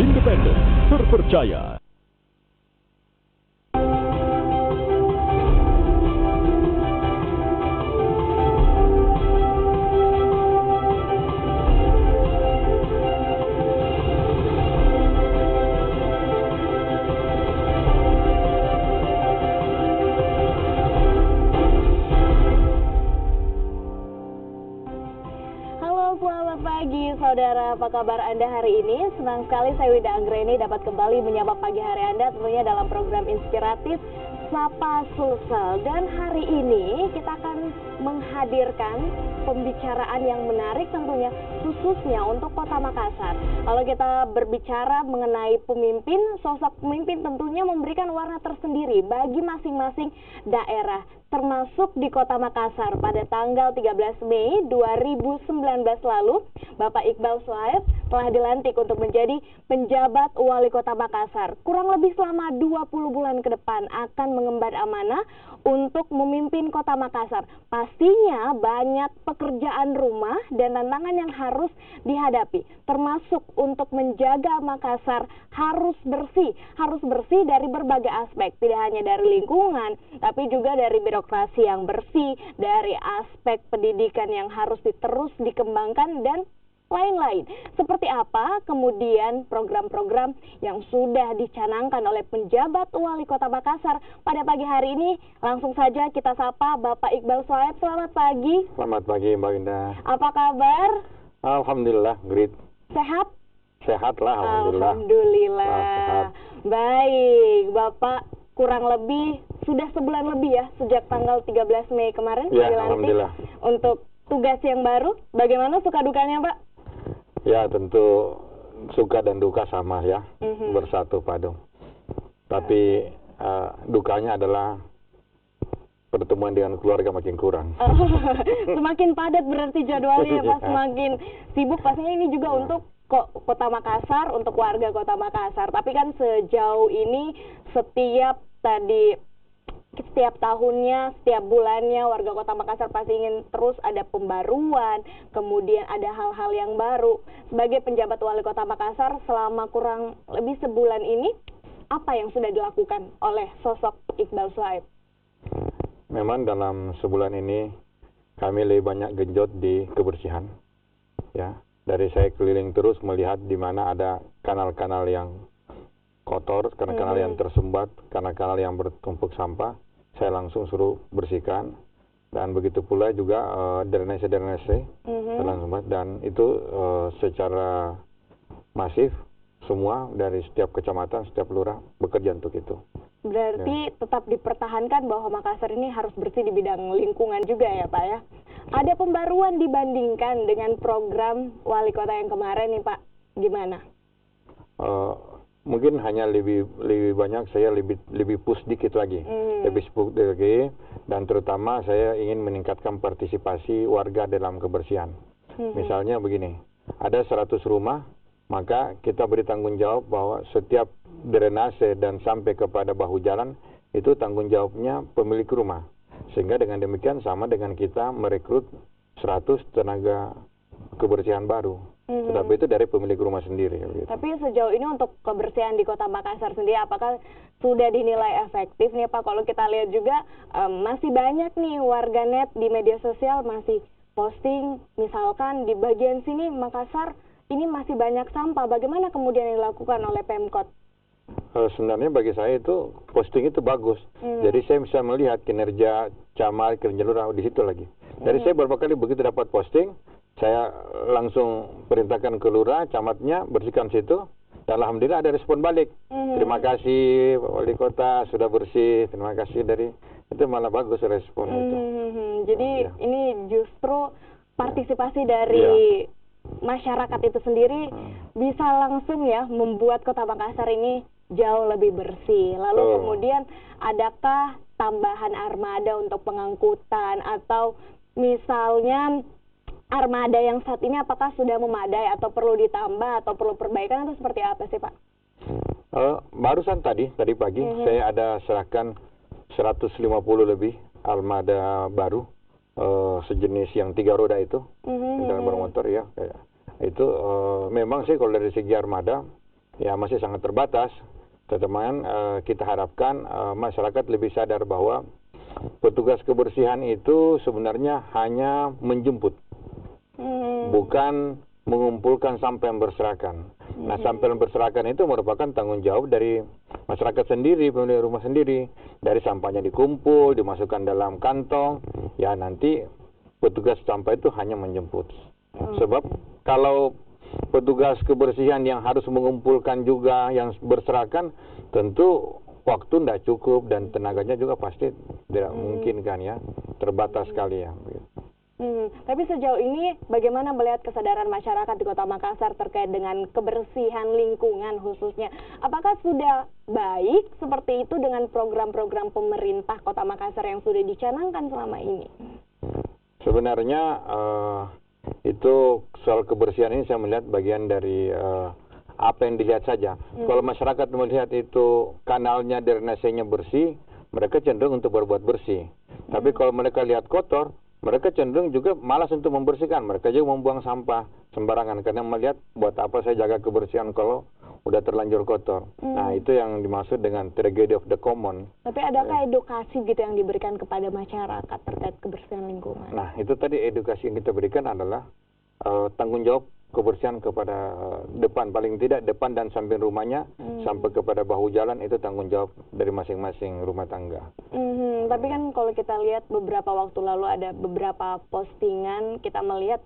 independen, terpercaya. Saudara, apa kabar Anda hari ini? Senang sekali saya Wida Anggreni dapat kembali menyapa pagi hari Anda tentunya dalam program inspiratif Sapa Sulsel. Dan hari ini kita akan menghadirkan pembicaraan yang menarik tentunya khususnya untuk Kota Makassar. Kalau kita berbicara mengenai pemimpin, sosok pemimpin tentunya memberikan warna tersendiri bagi masing-masing daerah, termasuk di Kota Makassar. Pada tanggal 13 Mei 2019 lalu, Bapak Iqbal Swaib telah dilantik untuk menjadi penjabat Wali Kota Makassar. Kurang lebih selama 20 bulan ke depan akan mengemban amanah untuk memimpin Kota Makassar. Pastinya banyak pekerjaan rumah dan tantangan yang harus dihadapi, termasuk untuk menjaga Makassar harus bersih dari berbagai aspek, tidak hanya dari lingkungan, tapi juga dari birokrasi yang bersih, dari aspek pendidikan yang harus terus dikembangkan dan lain-lain. Seperti apa kemudian program-program yang sudah dicanangkan oleh penjabat Wali Kota Makassar pada pagi hari ini? Langsung saja kita sapa Bapak Iqbal Swaib. Selamat pagi. Selamat pagi Mbak Indah. Apa kabar? Alhamdulillah, great. Sehat? Sehat lah, Alhamdulillah. Alhamdulillah. Sehat. Baik, Bapak kurang lebih sudah sebulan lebih ya sejak tanggal 13 Mei kemarin Ya, dilantik Alhamdulillah. untuk tugas yang baru. Bagaimana suka dukanya, Pak? Ya, tentu suka dan duka sama ya, bersatu padu. Tapi dukanya adalah pertemuan dengan keluarga makin kurang. Semakin padat berarti jadwalnya ya, Pak, semakin sibuk pastinya ini juga untuk Kota Makassar, untuk warga Kota Makassar. Tapi kan sejauh ini setiap tahunnya, setiap bulannya warga Kota Makassar pasti ingin terus ada pembaruan, kemudian ada hal-hal yang baru. Sebagai penjabat Wali Kota Makassar selama kurang lebih sebulan ini, apa yang sudah dilakukan oleh sosok Iqbal Swaib? Memang dalam sebulan ini kami lebih banyak genjot di kebersihan. Ya, dari saya keliling terus melihat di mana ada kanal-kanal yang kotor, kanal-kanal yang tersumbat, kanal-kanal yang bertumpuk sampah, saya langsung suruh bersihkan. Dan begitu pula juga drainase dan itu secara masif semua dari setiap kecamatan, setiap lurah bekerja untuk itu. Berarti tetap dipertahankan bahwa Makassar ini harus bersih di bidang lingkungan juga ya, Pak ya. Ada pembaruan dibandingkan dengan program Wali Kota yang kemarin nih, Pak. Gimana? Mungkin hanya lebih banyak saya lebih push dikit lagi, lebih push lagi, dan terutama saya ingin meningkatkan partisipasi warga dalam kebersihan. Misalnya begini, ada 100 rumah, maka kita beri tanggung jawab bahwa setiap drainase dan sampai kepada bahu jalan itu tanggung jawabnya pemilik rumah. Sehingga dengan demikian sama dengan kita merekrut 100 tenaga kebersihan baru. Tetapi itu dari pemilik rumah sendiri. Gitu. Tapi sejauh ini untuk kebersihan di Kota Makassar sendiri, apakah sudah dinilai efektif nih Pak? Kalau kita lihat juga masih banyak nih warganet di media sosial masih posting, misalkan di bagian sini Makassar ini masih banyak sampah. Bagaimana kemudian yang dilakukan oleh Pemkot? Sebenarnya bagi saya itu posting itu bagus. Jadi saya bisa melihat kinerja camat, kinerja lurah di situ lagi. Jadi saya beberapa kali begitu dapat posting, saya langsung perintahkan ke lurah, camatnya bersihkan situ, dan alhamdulillah ada respon balik. Terima kasih Pak Wali Kota sudah bersih, terima kasih dari itu malah bagus respon itu. Jadi ya. Ini justru partisipasi dari masyarakat itu sendiri bisa langsung ya membuat Kota Makassar ini jauh lebih bersih. Lalu kemudian adakah tambahan armada untuk pengangkutan atau misalnya armada yang saat ini apakah sudah memadai atau perlu ditambah atau perlu perbaikan atau seperti apa sih Pak? Barusan tadi pagi saya ada serahkan 150 lebih armada baru sejenis yang 3 roda itu kendaraan bermotor ya kayak itu memang sih kalau dari segi armada ya masih sangat terbatas. Teman-teman, kita harapkan masyarakat lebih sadar bahwa petugas kebersihan itu sebenarnya hanya menjemput, bukan mengumpulkan sampah yang berserakan. Nah, sampah yang berserakan itu merupakan tanggung jawab dari masyarakat sendiri, pemilik rumah sendiri. Dari sampahnya dikumpul, dimasukkan dalam kantong, ya nanti petugas sampah itu hanya menjemput. Sebab kalau petugas kebersihan yang harus mengumpulkan juga yang berserakan, tentu waktu tidak cukup dan tenaganya juga pasti tidak mungkin kan ya, terbatas sekali ya. Tapi sejauh ini bagaimana melihat kesadaran masyarakat di Kota Makassar terkait dengan kebersihan lingkungan khususnya? Apakah sudah baik seperti itu dengan program-program pemerintah Kota Makassar yang sudah dicanangkan selama ini? Sebenarnya itu soal kebersihan ini saya melihat bagian dari apa yang dilihat saja. Kalau masyarakat melihat itu kanalnya, drainasenya bersih, mereka cenderung untuk berbuat bersih. Tapi kalau mereka lihat kotor, mereka cenderung juga malas untuk membersihkan. Mereka juga membuang sampah sembarangan karena melihat buat apa saya jaga kebersihan kalau udah terlanjur kotor. Nah, itu yang dimaksud dengan tragedy of the common. Tapi adakah edukasi gitu yang diberikan kepada masyarakat terkait kebersihan lingkungan? Nah, itu tadi edukasi yang kita berikan adalah tanggung jawab kebersihan kepada depan, paling tidak depan dan samping rumahnya, sampai kepada bahu jalan, itu tanggung jawab dari masing-masing rumah tangga. Tapi kan kalau kita lihat beberapa waktu lalu ada beberapa postingan, kita melihat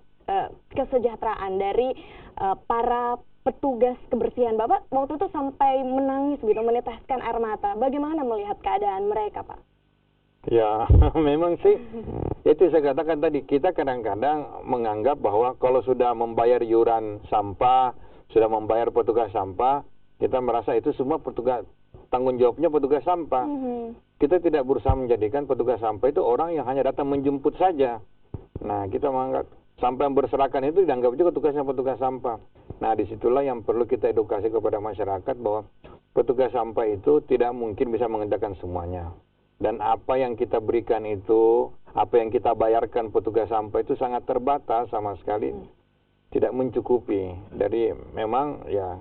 kesejahteraan dari para petugas kebersihan. Bapak waktu itu sampai menangis gitu, meneteskan air mata. Bagaimana melihat keadaan mereka, Pak? Ya, memang sih, itu saya katakan tadi, kita kadang-kadang menganggap bahwa kalau sudah membayar iuran sampah, sudah membayar petugas sampah, kita merasa itu semua petugas, tanggung jawabnya petugas sampah. Kita tidak berusaha menjadikan petugas sampah itu orang yang hanya datang menjemput saja. Nah, kita menganggap sampah yang berserakan itu dianggap juga tugasnya petugas sampah. Nah, disitulah yang perlu kita edukasi kepada masyarakat bahwa petugas sampah itu tidak mungkin bisa mengerjakan semuanya. Dan apa yang kita berikan itu, apa yang kita bayarkan petugas sampah itu sangat terbatas sama sekali, tidak mencukupi. Jadi memang ya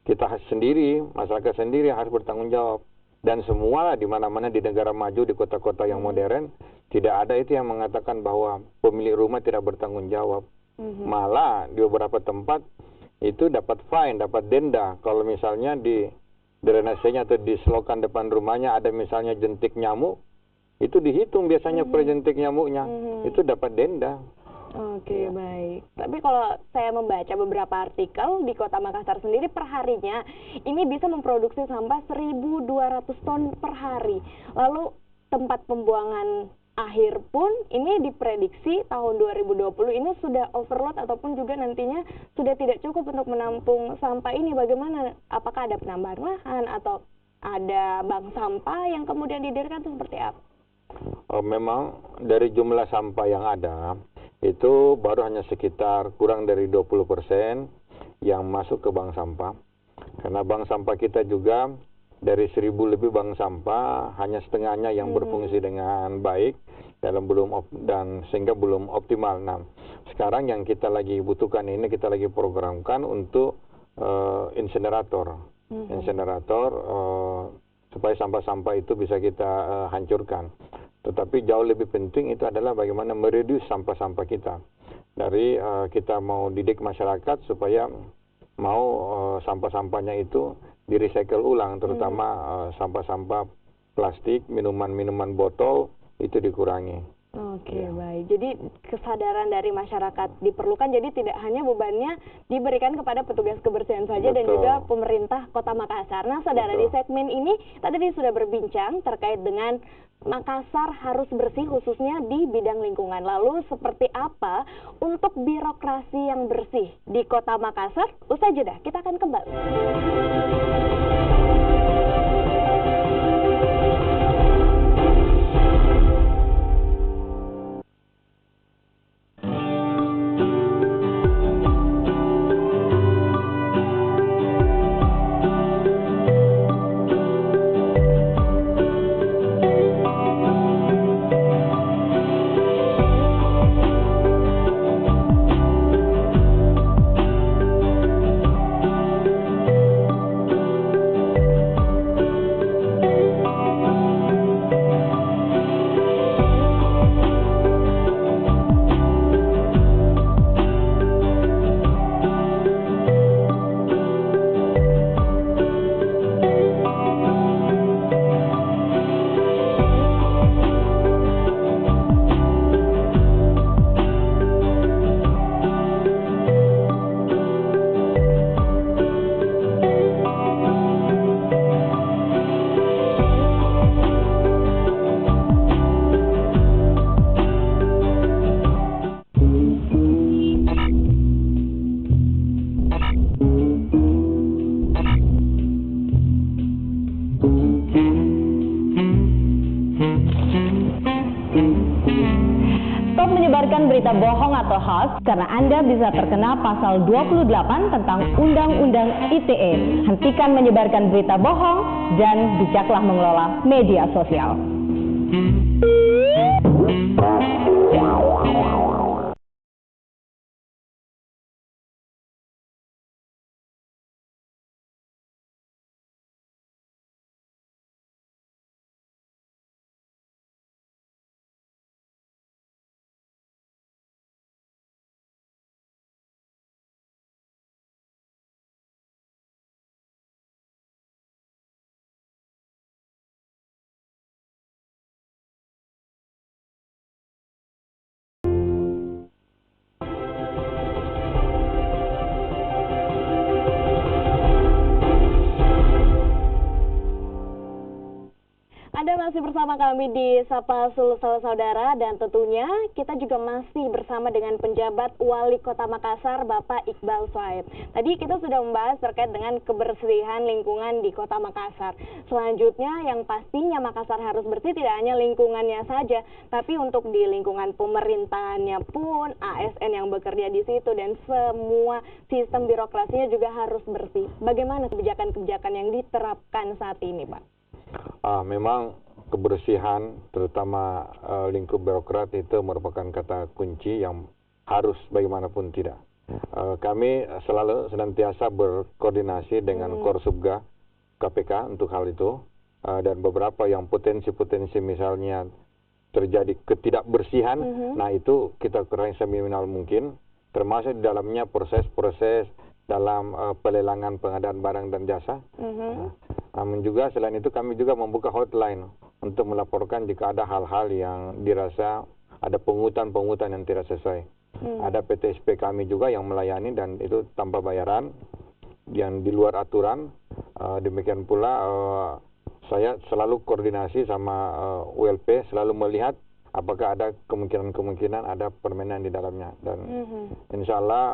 kita sendiri, masyarakat sendiri harus bertanggung jawab. Dan semua di mana-mana di negara maju, di kota-kota yang modern, tidak ada itu yang mengatakan bahwa pemilik rumah tidak bertanggung jawab. Malah di beberapa tempat itu dapat fine, dapat denda. Kalau misalnya di drainasenya atau di selokan depan rumahnya ada misalnya jentik nyamuk, itu dihitung biasanya per jentik nyamuknya, itu dapat denda. Oke, baik. Tapi kalau saya membaca beberapa artikel di Kota Makassar sendiri, perharinya ini bisa memproduksi sampah 1.200 ton per hari. Lalu tempat pembuangan akhir pun ini diprediksi tahun 2020 ini sudah overload ataupun juga nantinya sudah tidak cukup untuk menampung sampah ini. Bagaimana? Apakah ada penambahan lahan atau ada bank sampah yang kemudian didirikan itu seperti apa? Memang dari jumlah sampah yang ada itu baru hanya sekitar kurang dari 20% yang masuk ke bank sampah. Karena bank sampah kita juga dari 1.000 lebih bank sampah hanya setengahnya yang berfungsi dengan baik dan sehingga belum optimal. Nah, sekarang yang kita lagi butuhkan ini, kita lagi programkan untuk insenerator, supaya sampah-sampah itu bisa kita hancurkan. Tetapi jauh lebih penting itu adalah bagaimana mereduce sampah-sampah kita. Dari kita mau didik masyarakat supaya mau sampah-sampahnya itu di-recycle ulang, terutama sampah-sampah plastik, minuman-minuman botol, itu dikurangi. Oke, baik. Jadi kesadaran dari masyarakat diperlukan, jadi tidak hanya bebannya diberikan kepada petugas kebersihan saja. Betul. Dan juga pemerintah Kota Makassar. Nah, saudara, di segmen ini tadi sudah berbincang terkait dengan Makassar harus bersih khususnya di bidang lingkungan. Lalu seperti apa untuk birokrasi yang bersih di Kota Makassar? Usai jeda, kita akan kembali. dibahas karena Anda bisa terkena pasal 28 tentang Undang-Undang ITE. Hentikan menyebarkan berita bohong dan bijaklah mengelola media sosial. Anda masih bersama kami di Sapa Sulsel Saudara, dan tentunya kita juga masih bersama dengan penjabat Wali Kota Makassar, Bapak Iqbal Swaib. Tadi kita sudah membahas terkait dengan kebersihan lingkungan di Kota Makassar. Selanjutnya yang pastinya Makassar harus bersih tidak hanya lingkungannya saja, tapi untuk di lingkungan pemerintahannya pun, ASN yang bekerja di situ, dan semua sistem birokrasinya juga harus bersih. Bagaimana kebijakan-kebijakan yang diterapkan saat ini, Pak? Memang kebersihan, terutama lingkup birokrat itu merupakan kata kunci yang harus bagaimanapun tidak. Kami selalu senantiasa berkoordinasi dengan Korsubga KPK untuk hal itu, dan beberapa yang potensi-potensi misalnya terjadi ketidakbersihan, nah itu kita kurangi seminimal mungkin, termasuk di dalamnya proses-proses dalam pelelangan pengadaan barang dan jasa. Namun juga selain itu kami juga membuka hotline untuk melaporkan jika ada hal-hal yang dirasa ada pungutan-pungutan yang tidak sesuai. Ada PTSP kami juga yang melayani dan itu tanpa bayaran, yang di luar aturan. Demikian pula saya selalu koordinasi sama ULP, selalu melihat apakah ada kemungkinan-kemungkinan ada permainan di dalamnya. Dan insya Allah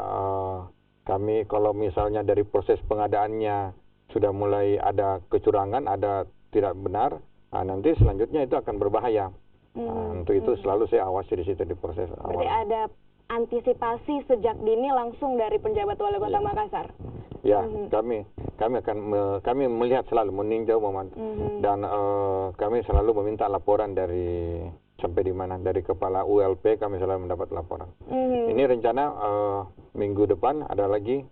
kami kalau misalnya dari proses pengadaannya sudah mulai ada kecurangan, ada tidak benar, nanti selanjutnya itu akan berbahaya. Untuk itu selalu saya awasi di situ di proses awal. Berarti ada antisipasi sejak dini langsung dari penjabat Wali Kota Makassar. Ya, kami melihat selalu meninjau dan kami selalu meminta laporan dari sampai di mana, dari kepala ULP kami selalu mendapat laporan. Ini rencana minggu depan ada lagi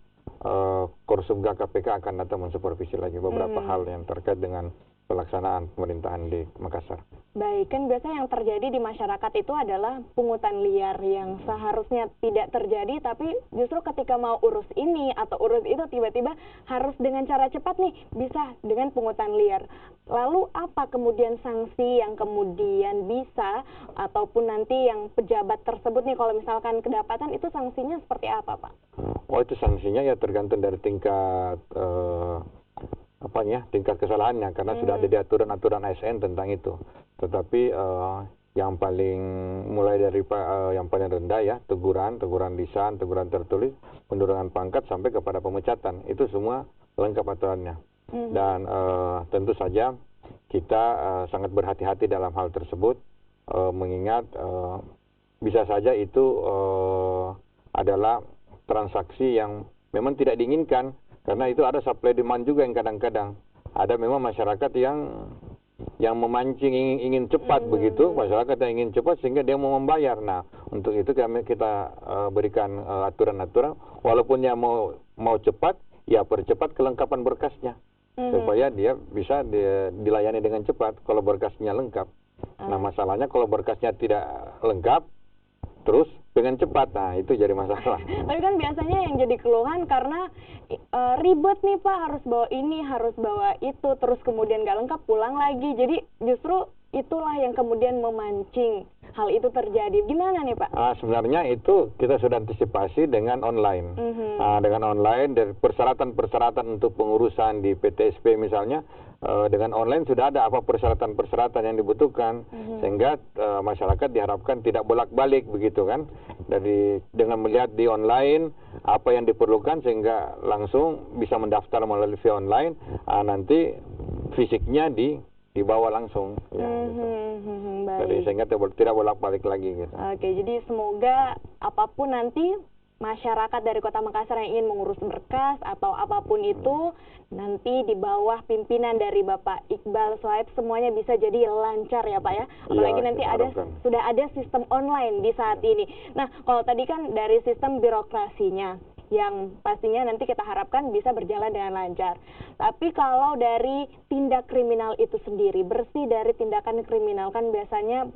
Korsubga KPK akan datang mensupervisi lagi beberapa hal yang terkait dengan pelaksanaan pemerintahan di Makassar. Baik, kan biasa yang terjadi di masyarakat itu adalah pungutan liar yang seharusnya tidak terjadi, tapi justru ketika mau urus ini atau urus itu tiba-tiba harus dengan cara cepat nih, bisa dengan pungutan liar. Lalu apa kemudian sanksi yang kemudian bisa, ataupun nanti yang pejabat tersebut nih kalau misalkan kedapatan, itu sanksinya seperti apa, Pak? Oh, itu sanksinya ya tergantung dari tingkat tingkat kesalahannya, karena sudah ada di aturan-aturan ASN tentang itu. Tetapi yang paling mulai dari yang paling rendah ya, teguran lisan, teguran tertulis, penurunan pangkat sampai kepada pemecatan, itu semua lengkap aturannya. Dan tentu saja kita sangat berhati-hati dalam hal tersebut, mengingat bisa saja itu adalah transaksi yang memang tidak diinginkan, karena itu ada supply demand juga yang kadang-kadang ada memang masyarakat yang memancing ingin cepat begitu, masyarakat yang ingin cepat sehingga dia mau membayar. Nah, untuk itu kita berikan aturan-aturan, walaupun dia mau cepat, ya percepat kelengkapan berkasnya supaya dia bisa dilayani dengan cepat kalau berkasnya lengkap. Nah, masalahnya kalau berkasnya tidak lengkap terus dengan cepat, nah itu jadi masalah. Tapi kan biasanya yang jadi keluhan karena ribet nih Pak, harus bawa ini, harus bawa itu, terus kemudian nggak lengkap pulang lagi. Jadi justru itulah yang kemudian memancing hal itu terjadi. Gimana nih Pak? Sebenarnya itu kita sudah antisipasi dengan online. Dengan online, dari persyaratan-persyaratan untuk pengurusan di PTSP misalnya, dengan online sudah ada apa persyaratan-persyaratan yang dibutuhkan, sehingga masyarakat diharapkan tidak bolak-balik begitu kan, dengan melihat di online apa yang diperlukan sehingga langsung bisa mendaftar melalui via online, nanti fisiknya dibawa langsung ya, gitu. Jadi sehingga tidak bolak-balik lagi gitu. Oke, jadi semoga apapun nanti masyarakat dari Kota Makassar yang ingin mengurus berkas atau apapun itu nanti di bawah pimpinan dari Bapak Iqbal Shoaib semuanya bisa jadi lancar ya Pak ya. Apalagi Ya, nanti sudah ada sistem online di saat ini. Nah, kalau tadi kan dari sistem birokrasinya yang pastinya nanti kita harapkan bisa berjalan dengan lancar. Tapi kalau dari tindak kriminal itu sendiri, bersih dari tindakan kriminal kan biasanya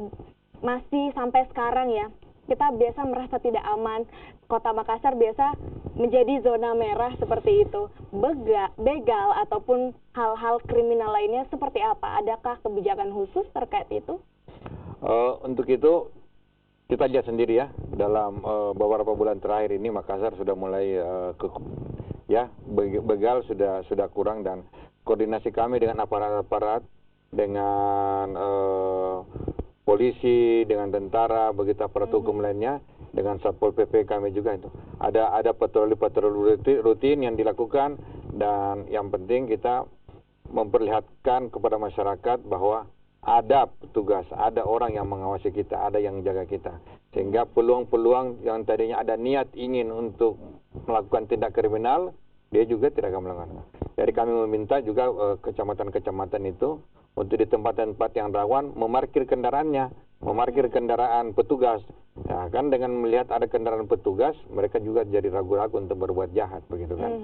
masih sampai sekarang ya, kita biasa merasa tidak aman. Kota Makassar biasa menjadi zona merah seperti itu. Begal ataupun hal-hal kriminal lainnya seperti apa? Adakah kebijakan khusus terkait itu? Untuk itu kita lihat sendiri ya, dalam beberapa bulan terakhir ini Makassar sudah mulai begal sudah kurang, dan koordinasi kami dengan aparat-aparat, dengan polisi, dengan tentara, begitu aparat hukum lainnya, dengan Satpol PP kami juga itu. Ada patroli-patroli rutin yang dilakukan, dan yang penting kita memperlihatkan kepada masyarakat bahwa ada petugas, ada orang yang mengawasi kita, ada yang jaga kita. Sehingga peluang-peluang yang tadinya ada niat ingin untuk melakukan tindak kriminal, dia juga tidak akan melakukan. Jadi kami meminta juga kecamatan-kecamatan itu untuk di tempat-tempat yang rawan memarkir kendaraannya, memarkir kendaraan petugas. Ya, kan dengan melihat ada kendaraan petugas, mereka juga jadi ragu-ragu untuk berbuat jahat, begitu kan.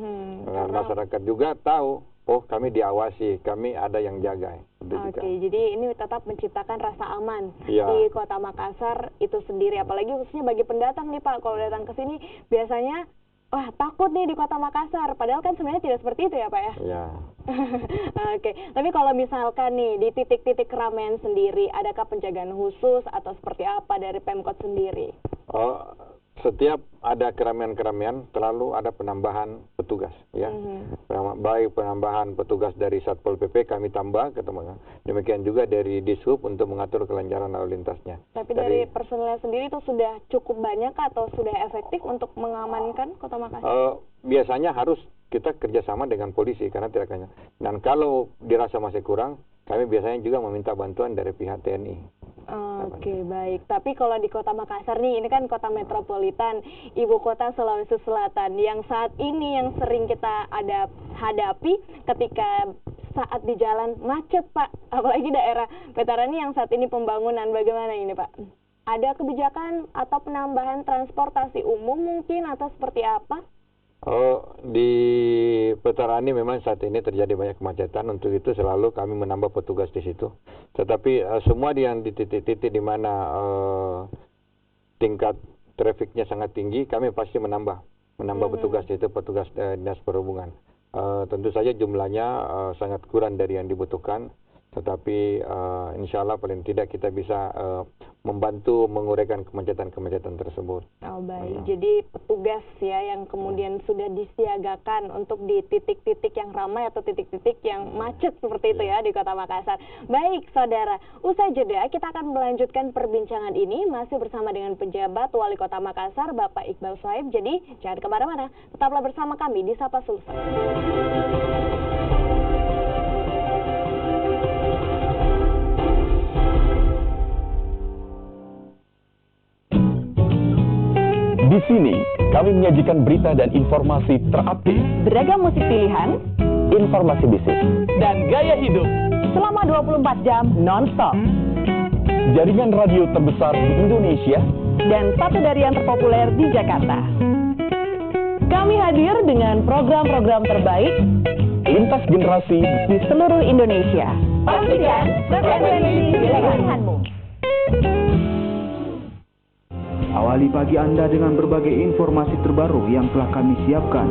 Nah, masyarakat juga tahu, oh kami diawasi, kami ada yang jaga. Oke, jadi ini tetap menciptakan rasa aman ya di Kota Makassar itu sendiri. Apalagi khususnya bagi pendatang nih Pak, kalau datang ke sini biasanya, wah takut nih di Kota Makassar. Padahal kan sebenarnya tidak seperti itu ya Pak ya? Ya. Oke, tapi kalau misalkan nih di titik-titik keramaian sendiri, adakah penjagaan khusus atau seperti apa dari Pemkot sendiri? Setiap ada keramaian-keramaian selalu ada penambahan petugas ya. Baik penambahan petugas dari Satpol PP kami tambah ketemu. Demikian juga dari Dishub untuk mengatur kelancaran lalu lintasnya. Tapi dari personel sendiri itu sudah cukup banyak atau sudah efektif untuk mengamankan Kota Makassar? Biasanya harus kita kerjasama dengan polisi karena tidak hanya. Dan kalau dirasa masih kurang, kami biasanya juga meminta bantuan dari pihak TNI. Oke, baik. Tapi kalau di Kota Makassar nih, ini kan kota metropolitan, ibu kota Sulawesi Selatan, yang saat ini yang sering kita hadapi ketika saat di jalan macet Pak, apalagi daerah veteran yang saat ini pembangunan, bagaimana ini Pak? Ada kebijakan atau penambahan transportasi umum mungkin atau seperti apa? Di Veterani memang saat ini terjadi banyak kemacetan. Untuk itu selalu kami menambah petugas di situ. Tetapi semua yang di titik-titik di mana tingkat trafiknya sangat tinggi, kami pasti menambah petugas itu, petugas dinas perhubungan. Tentu saja jumlahnya sangat kurang dari yang dibutuhkan. Tetapi insya Allah paling tidak kita bisa membantu menguraikan kemacetan-kemacetan tersebut. Oh baik, jadi petugas ya yang kemudian sudah disiagakan untuk di titik-titik yang ramai atau titik-titik yang macet seperti itu ya di Kota Makassar. Baik saudara, usai jeda kita akan melanjutkan perbincangan ini masih bersama dengan penjabat Wali Kota Makassar Bapak Iqbal Shoaib. Jadi jangan kemana-mana, tetaplah bersama kami di Sapa Sulsel. Di sini, kami menyajikan berita dan informasi terupdate, Beragam musik pilihan, informasi bisnis, dan gaya hidup selama 24 jam non-stop. jaringan radio terbesar di Indonesia, Dan satu dari yang terpopuler di Jakarta. Kami hadir dengan program-program terbaik lintas generasi di seluruh Indonesia. Pastikan frekuensi pilihanmu. Awali pagi Anda dengan berbagai informasi terbaru yang telah kami siapkan.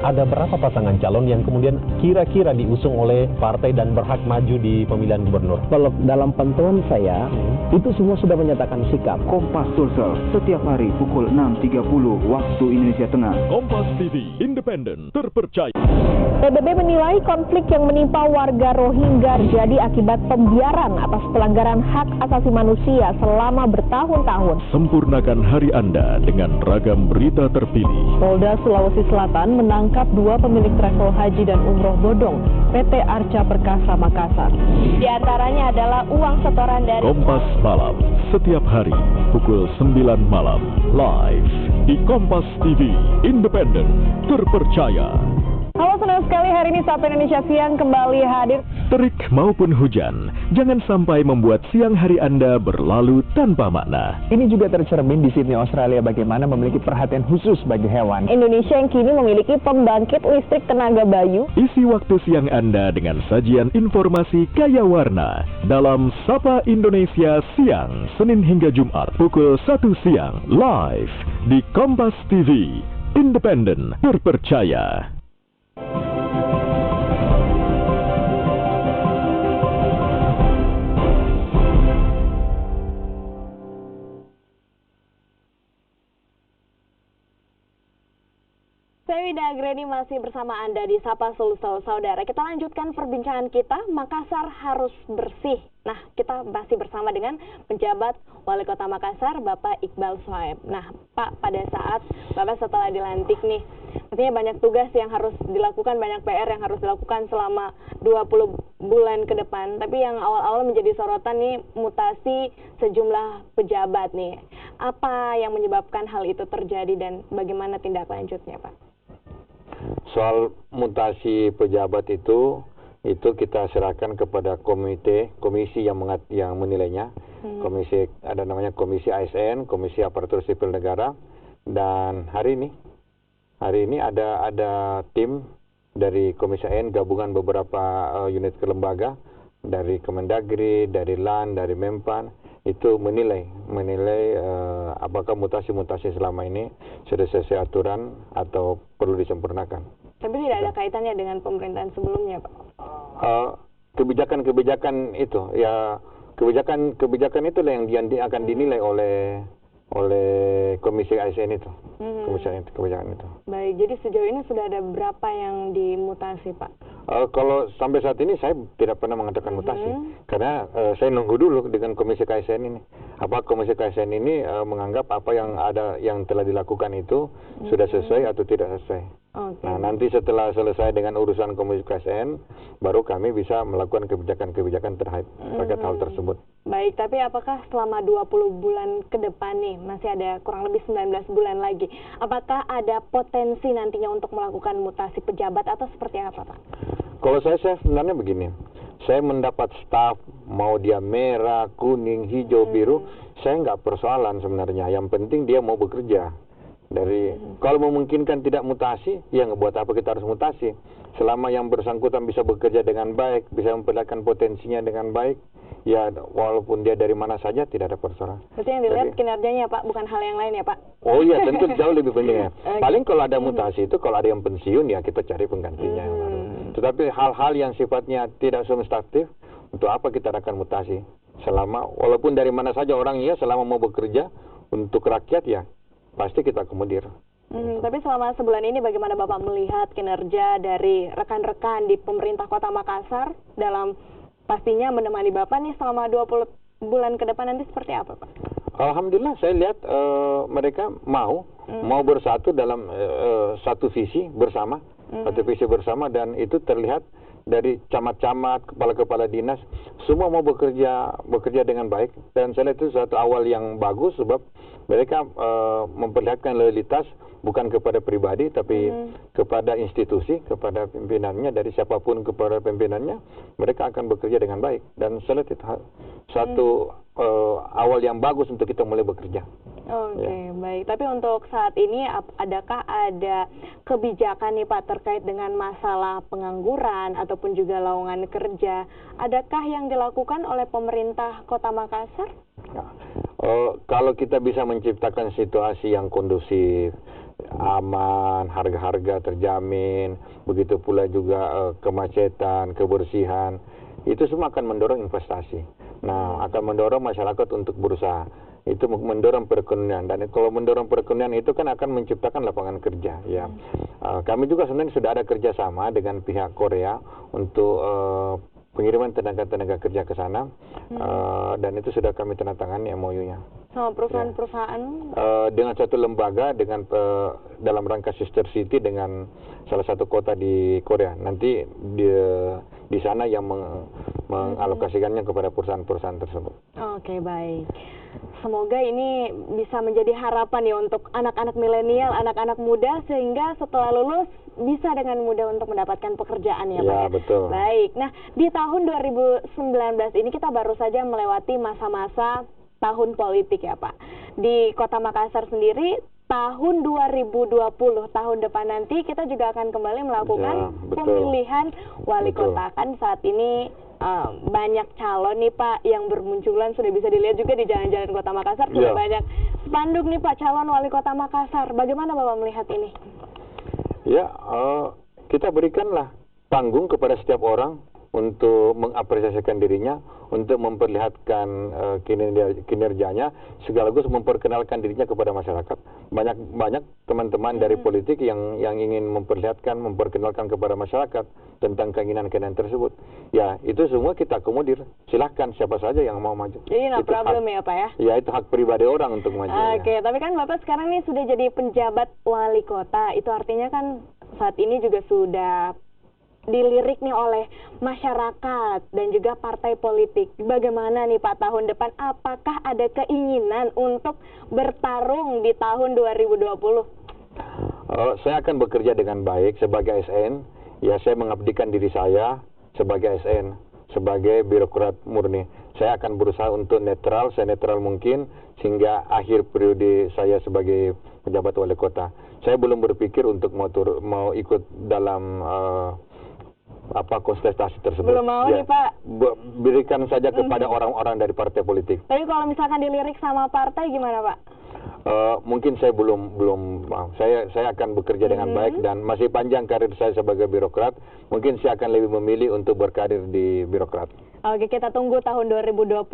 ada berapa pasangan calon yang kemudian kira-kira diusung oleh partai dan berhak maju di pemilihan gubernur? Kalau dalam pantauan saya, itu semua sudah menyatakan sikap. Kompas Sulsel setiap hari pukul 6.30 waktu Indonesia Tengah. Kompas TV, independen, terpercaya. PBB menilai konflik yang menimpa warga Rohingya terjadi akibat pembiaran atas pelanggaran hak asasi manusia selama bertahun-tahun. Sempurnakan hari Anda dengan ragam berita terpilih. Polda Sulawesi Selatan menangkap 2 pemilik travel haji dan umroh bodong PT Arca Perkasa Makassar. Di antaranya adalah uang setoran dari Kompas Malam, setiap hari pukul 9 malam, live di Kompas TV, independen, terpercaya. Halo, senang sekali hari ini Sapa Indonesia Siang kembali hadir. Terik maupun hujan, jangan sampai membuat siang hari Anda berlalu tanpa makna. Ini juga tercermin di Sydney, Australia, bagaimana memiliki perhatian khusus bagi hewan. Indonesia yang kini memiliki pembangkit listrik tenaga bayu. Isi waktu siang Anda dengan sajian informasi kaya warna dalam Sapa Indonesia Siang, Senin hingga Jumat pukul 1 siang, live di Kompas TV, independen, terpercaya. Saya Wida Agreni masih bersama Anda di Sapa Sulsel Saudara. Kita lanjutkan perbincangan kita, Makassar harus bersih. Nah, kita masih bersama dengan penjabat Wali Kota Makassar, Bapak Iqbal Sohaib. Nah, Pak, pada saat Bapak setelah dilantik nih, artinya banyak tugas yang harus dilakukan, banyak PR yang harus dilakukan selama 20 bulan ke depan. Tapi yang awal-awal menjadi sorotan nih, mutasi sejumlah pejabat nih. Apa yang menyebabkan hal itu terjadi dan bagaimana tindak lanjutnya, Pak? Soal mutasi pejabat itu kita serahkan kepada komisi yang menilainya. Komisi, ada namanya Komisi ASN, Komisi Aparatur Sipil Negara, dan hari ini ada tim dari Komisi ASN gabungan beberapa unit kelembaga dari Kemendagri, dari LAN, dari Mempan, itu menilai apakah mutasi-mutasi selama ini sudah sesuai aturan atau perlu disempurnakan. Tapi tidak ada kaitannya dengan pemerintahan sebelumnya, Pak? Kebijakan itu, ya kebijakan itulah yang akan dinilai oleh Komisi ASN itu. Kebijakan itu. Baik, jadi sejauh ini sudah ada berapa yang dimutasi, Pak? Kalau sampai saat ini saya tidak pernah mengatakan mutasi, karena saya nunggu dulu dengan Komisi KSN ini. Apa Komisi KSN ini menganggap apa yang telah dilakukan itu sudah sesuai atau tidak sesuai. Okay. Nah, nanti setelah selesai dengan urusan Komisi KSN, baru kami bisa melakukan kebijakan-kebijakan terkait hal tersebut. Baik, tapi apakah selama 20 bulan ke depan nih, masih ada kurang lebih 19 bulan lagi, apakah ada potensi nantinya untuk melakukan mutasi pejabat atau seperti apa, Pak? Kalau saya sebenarnya begini, saya mendapat staf, mau dia merah, kuning, hijau, biru, saya nggak persoalan sebenarnya. Yang penting dia mau bekerja. Kalau memungkinkan tidak mutasi, ya ngebuat apa kita harus mutasi. Selama yang bersangkutan bisa bekerja dengan baik, bisa memperlihatkan potensinya dengan baik, ya walaupun dia dari mana saja tidak ada persoalan. Berarti yang dilihat kinerjanya, Pak, bukan hal yang lain ya, Pak? Oh iya, tentu jauh lebih penting ya. Paling kalau ada mutasi itu, kalau ada yang pensiun ya kita cari penggantinya. Tetapi hal-hal yang sifatnya tidak substantif, untuk apa kita akan mutasi? Walaupun dari mana saja orangnya, selama mau bekerja untuk rakyat ya, pasti kita akomodir. Tapi selama sebulan ini bagaimana Bapak melihat kinerja dari rekan-rekan di pemerintah Kota Makassar dalam pastinya menemani Bapak nih selama 20 bulan ke depan nanti seperti apa, Pak? Alhamdulillah saya lihat mereka mau bersatu dalam satu visi bersama, dan itu terlihat dari camat-camat, kepala-kepala dinas, semua mau bekerja dengan baik, dan saya lihat itu satu awal yang bagus sebab mereka memperlihatkan loyalitas bukan kepada pribadi tapi kepada institusi, kepada pimpinannya, dari siapapun kepada pimpinannya, mereka akan bekerja dengan baik, dan saya lihat itu satu awal yang bagus untuk kita mulai bekerja. Oke, baik. Tapi untuk saat ini adakah ada kebijakan nih Pak terkait dengan masalah pengangguran ataupun juga lowongan kerja? Adakah yang dilakukan oleh pemerintah Kota Makassar? Kalau kita bisa menciptakan situasi yang kondusif, aman, harga-harga terjamin, begitu pula juga kemacetan, kebersihan, itu semua akan mendorong investasi. Nah, akan mendorong masyarakat untuk berusaha. Itu mendorong perekonomian, dan kalau mendorong perekonomian itu kan akan menciptakan lapangan kerja, ya. Kami juga sebenarnya sudah ada kerjasama dengan pihak Korea untuk pengiriman tenaga kerja ke sana, dan itu sudah kami tanda tangani MOU-nya. Sama perusahaan-perusahaan? Dengan satu lembaga, dengan dalam rangka sister city dengan salah satu kota di Korea. Nanti di sana yang mengalokasikannya kepada perusahaan-perusahaan tersebut. Oke, baik. Semoga ini bisa menjadi harapan ya untuk anak-anak milenial, anak-anak muda, sehingga setelah lulus bisa dengan mudah untuk mendapatkan pekerjaan ya Pak. Ya, betul. Baik, nah di tahun 2019 ini kita baru saja melewati masa-masa tahun politik ya Pak. Di Kota Makassar sendiri, tahun 2020, tahun depan nanti kita juga akan kembali melakukan pemilihan wali kota. Kan saat ini banyak calon nih Pak yang bermunculan, sudah bisa dilihat juga di jalan-jalan Kota Makassar, sudah banyak spanduk nih Pak, calon wali kota Makassar. Bagaimana Bapak melihat ini? Ya, kita berikanlah panggung kepada setiap orang untuk mengapresiasikan dirinya, untuk memperlihatkan kinerjanya, sekaligus memperkenalkan dirinya kepada masyarakat. Banyak teman-teman dari politik yang ingin memperkenalkan kepada masyarakat tentang keinginan-keinginan tersebut. Ya, itu semua kita akomodir. Silahkan siapa saja yang mau maju. Jadi no problem ya Pak ya? Ya, itu hak pribadi orang untuk maju. Oke, tapi kan Bapak sekarang ini sudah jadi penjabat wali kota. Itu artinya kan saat ini juga sudah dilirik nih oleh masyarakat dan juga partai politik. Bagaimana nih Pak tahun depan? Apakah ada keinginan untuk bertarung di tahun 2020? Saya akan bekerja dengan baik sebagai ASN. Ya, saya mengabdikan diri saya sebagai ASN, sebagai birokrat murni. Saya akan berusaha untuk netral, senetral mungkin, sehingga akhir periode saya sebagai pejabat wali kota. Saya belum berpikir untuk mau ikut dalam kontestasi tersebut. Belum mau nih Pak. Berikan saja kepada orang-orang dari partai politik. Tapi kalau misalkan dilirik sama partai gimana Pak? Mungkin saya belum mau. Saya akan bekerja dengan baik, dan masih panjang karir saya sebagai birokrat. Mungkin saya akan lebih memilih untuk berkarir di birokrat. Oke, kita tunggu tahun 2020.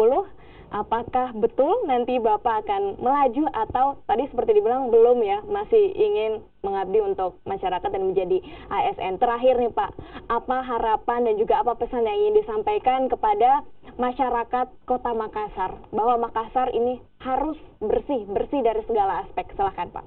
Apakah betul nanti Bapak akan melaju, atau tadi seperti dibilang belum ya, masih ingin mengabdi untuk masyarakat dan menjadi ASN. Terakhir nih Pak, apa harapan dan juga apa pesan yang ingin disampaikan kepada masyarakat Kota Makassar, bahwa Makassar ini harus bersih dari segala aspek? Silahkan Pak.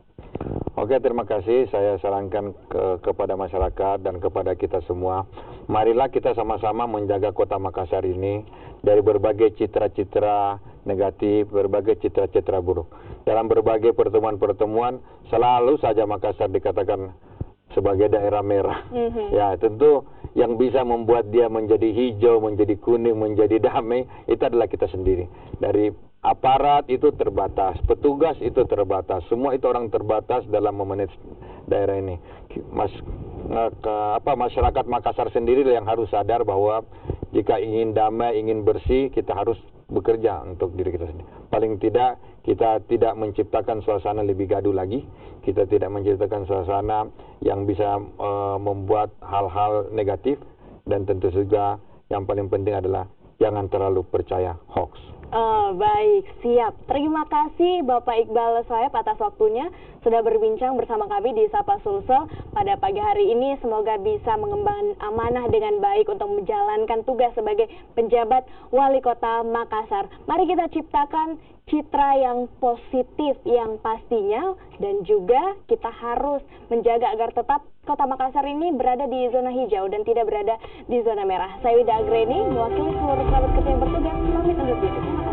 Oke, terima kasih. Saya sarankan kepada masyarakat dan kepada kita semua, marilah kita sama-sama menjaga Kota Makassar ini dari berbagai citra-citra negatif, berbagai citra-citra buruk. Dalam berbagai pertemuan-pertemuan, selalu saja Makassar dikatakan sebagai daerah merah. Ya, tentu yang bisa membuat dia menjadi hijau, menjadi kuning, menjadi damai, itu adalah kita sendiri. Dari aparat itu terbatas, petugas itu terbatas, semua itu orang terbatas dalam memanage daerah ini. Masyarakat Makassar sendiri yang harus sadar bahwa jika ingin damai, ingin bersih, kita harus bekerja untuk diri kita sendiri. Paling tidak kita tidak menciptakan suasana lebih gaduh lagi, kita tidak menciptakan suasana yang bisa membuat hal-hal negatif, dan tentu juga yang paling penting adalah jangan terlalu percaya hoax. Baik, siap. Terima kasih Bapak Iqbal Soeb atas waktunya sudah berbincang bersama kami di Sapa Sulsel pada pagi hari ini. Semoga bisa mengemban amanah dengan baik untuk menjalankan tugas sebagai penjabat wali kota Makassar. Mari kita ciptakan citra yang positif yang pastinya, dan juga kita harus menjaga agar tetap Kota Makassar ini berada di zona hijau dan tidak berada di zona merah. Saya Wida Agreni, mewakili seluruh kerabat kerja yang bertugas, pamit undur diri. Terima kasih.